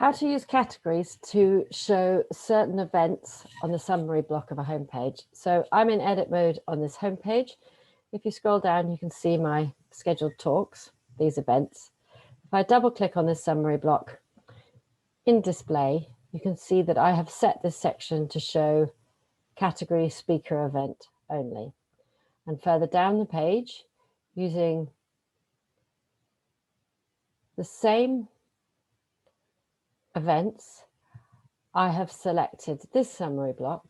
How to use categories to show certain events on the summary block of a homepage. So I'm in edit mode on this homepage. If you scroll down, you can see my scheduled talks, these events. If I double click on this summary block in display, you can see that I have set this section to show category speaker event only. And further down the page, using the same events, I have selected this summary block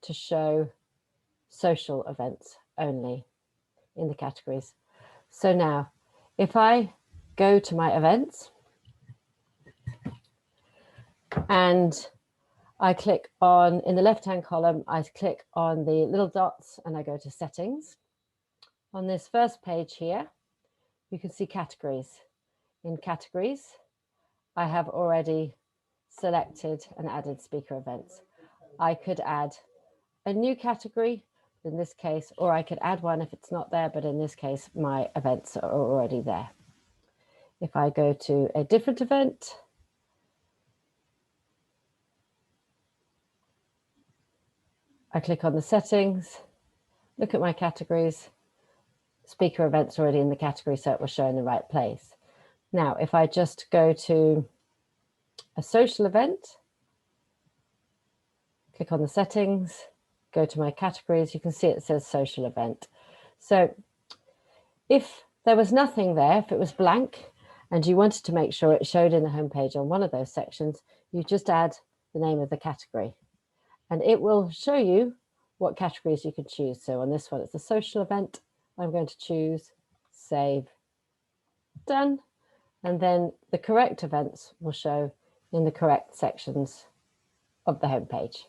to show social events only in the categories. So now, if I go to my events and I click on, in the left-hand column, I click on the little dots and I go to settings. On this first page here, you can see categories. In categories, I have already selected and added speaker events. I could add a new category in this case, or I could add one if it's not there, but in this case, my events are already there. If I go to a different event, I click on the settings, look at my categories, speaker events already in the category, so it will show in the right place. Now, if I just go to a social event, click on the settings, go to my categories, you can see it says social event. So if there was nothing there, if it was blank, and you wanted to make sure it showed in the homepage on one of those sections, you just add the name of the category. And it will show you what categories you can choose. So on this one, it's a social event. I'm going to choose save, done. And then the correct events will show in the correct sections of the homepage.